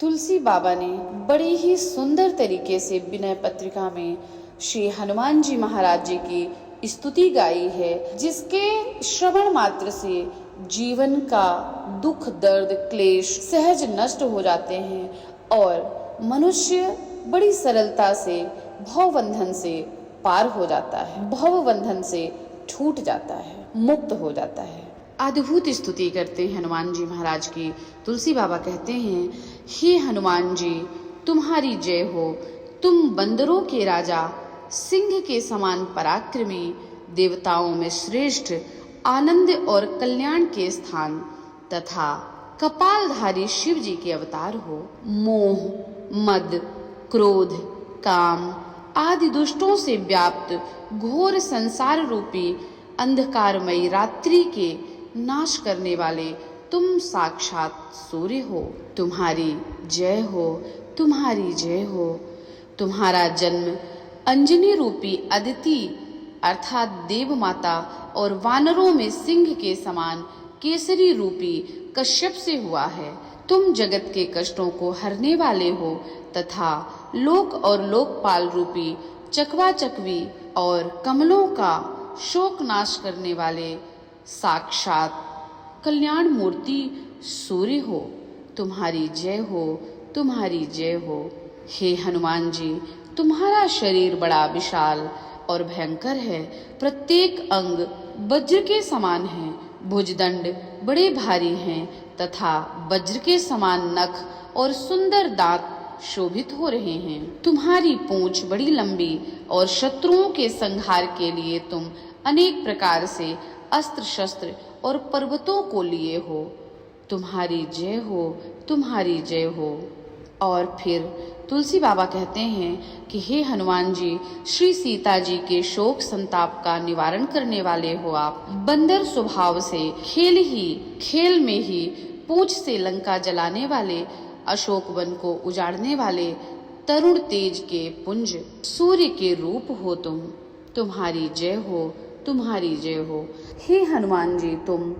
तुलसी बाबा ने बड़े ही सुंदर तरीके से विनय पत्रिका में श्री हनुमान जी महाराज जी की स्तुति गाई है, जिसके श्रवण मात्र से जीवन का दुख दर्द क्लेश सहज नष्ट हो जाते हैं और मनुष्य बड़ी सरलता से भवबंधन से पार हो जाता है, भवबंधन से छूट जाता है, मुक्त हो जाता है। अद्भुत स्तुति करते हैं हनुमान जी महाराज की। तुलसी बाबा कहते हैं, हे हनुमान जी तुम्हारी जय हो, तुम बंदरों के राजा, सिंह के समान पराक्रमी, देवताओं में श्रेष्ठ, आनंद और कल्याण के स्थान तथा कपालधारी शिव जी के अवतार हो। मोह, मद, क्रोध, काम आदि दुष्टों से व्याप्त घोर संसार रूपी अंधकारमयी रात्रि के नाश करने वाले तुम साक्षात सूर्य हो। तुम्हारी जय हो, तुम्हारी जय हो। तुम्हारा जन्म अंजनी रूपी अदिति अर्थात देव माता और वानरों में सिंह के समान केसरी रूपी कश्यप से हुआ है। तुम जगत के कष्टों को हरने वाले हो तथा लोक और लोकपाल रूपी चकवा चकवी और कमलों का शोक नाश करने वाले साक्षात कल्याण मूर्ति सूर्य हो। तुम्हारी जय हो, तुम्हारी जय हो। हे हनुमान जी तुम्हारा शरीर बड़ा विशाल और भयंकर है, प्रत्येक अंग वज्र के समान है, भुजदंड बड़े भारी हैं तथा वज्र के समान नख और सुंदर दांत शोभित हो रहे हैं। तुम्हारी पूंछ बड़ी लंबी और शत्रुओं के संहार के लिए तुम अनेक प्रकार से अस्त्र शस्त्र और पर्वतों को लिए हो। तुम्हारी जय हो, तुम्हारी जय हो। और फिर तुलसी बाबा कहते हैं कि हे हनुमान जी श्री सीता जी के शोक संताप का निवारण करने वाले हो आप। बंदर स्वभाव से खेल में ही पूंछ से लंका जलाने वाले, अशोक वन को उजाड़ने वाले, तरुण तेज के पुंज सूर्य के रूप हो तुम। तुम्हारी जय हो, तुम्हारी जय हो। हे हनुमान जी तुम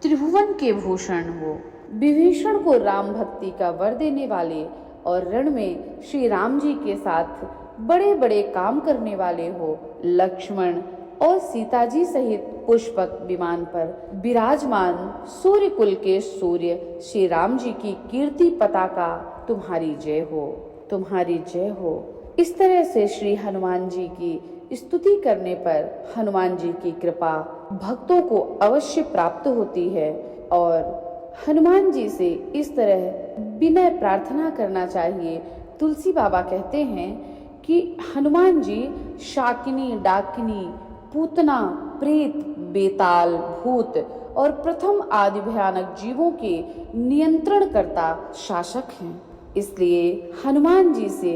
त्रिभुवन के भूषण हो, विभीषण को राम भक्ति का वर देने वाले और रण में श्री राम जी के साथ बड़े बड़े काम करने वाले हो। लक्ष्मण और सीता जी सहित पुष्पक विमान पर विराजमान सूर्य कुल के सूर्य श्री राम जी की कीर्ति पताका तुम्हारी जय हो, तुम्हारी जय हो। इस तरह से श्री हनुमान जी की स्तुति करने पर हनुमान जी की कृपा भक्तों को अवश्य प्राप्त होती है और हनुमान जी से इस तरह विनय प्रार्थना करना चाहिए। तुलसी बाबा कहते हैं कि हनुमान जी शाकिनी, डाकिनी, पूतना, प्रेत, बेताल, भूत और प्रथम आदि भयानक जीवों के नियंत्रण करता शासक हैं। इसलिए हनुमान जी से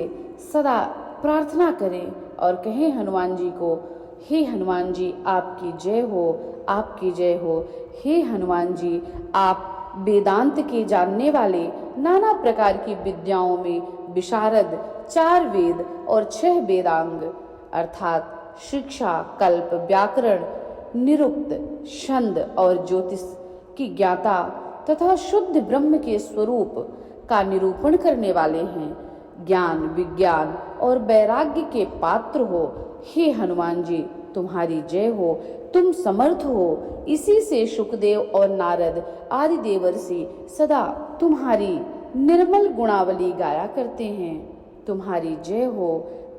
सदा प्रार्थना करें और कहें हनुमान जी को, हे हनुमान जी आपकी जय हो, आपकी जय हो। हे हनुमान जी आप वेदांत के जानने वाले, नाना प्रकार की विद्याओं में विशारद, 4 वेद और 6 वेदांग अर्थात शिक्षा, कल्प, व्याकरण, निरुक्त, छंद और ज्योतिष की ज्ञाता तथा शुद्ध ब्रह्म के स्वरूप का निरूपण करने वाले हैं। ज्ञान, विज्ञान और वैराग्य के पात्र हो। हे हनुमान जी तुम्हारी जय हो, तुम समर्थ हो। इसी से सुखदेव और नारद आदि देवर्षि सदा तुम्हारी निर्मल गुणावली गाया करते हैं। तुम्हारी जय हो।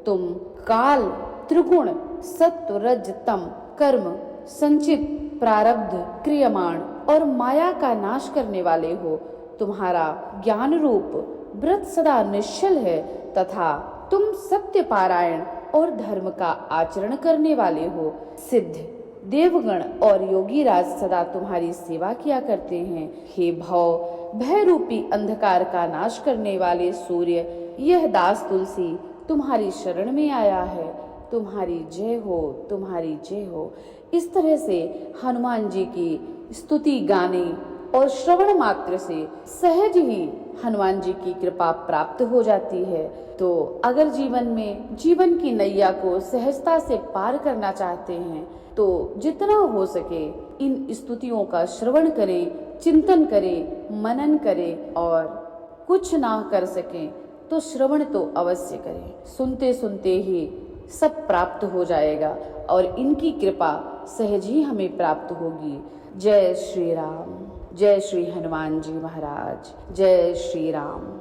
तुम काल, त्रिगुण, सत्व, रज, तम, कर्म, संचित, प्रारब्ध, क्रियमाण और माया का नाश करने वाले हो। तुम्हारा ज्ञान रूप व्रत सदा निश्चल है तथा तुम सत्य पारायण और धर्म का आचरण करने वाले हो। सिद्ध, देवगण और योगी राज सदा तुम्हारी सेवा किया करते हैं। हे भय रूपी अंधकार का नाश करने वाले सूर्य, यह दास तुलसी तुम्हारी शरण में आया है। तुम्हारी जय हो, तुम्हारी जय हो। इस तरह से हनुमान जी की स्तुति गाने और श्रवण मात्र से सहज ही हनुमान जी की कृपा प्राप्त हो जाती है। तो अगर जीवन की नैया को सहजता से पार करना चाहते हैं तो जितना हो सके इन स्तुतियों का श्रवण करें, चिंतन करें, मनन करें और कुछ ना कर सकें तो श्रवण तो अवश्य करें। सुनते सुनते ही सब प्राप्त हो जाएगा और इनकी कृपा सहज ही हमें प्राप्त होगी। जय श्री राम, जय श्री हनुमान जी महाराज, जय श्री राम।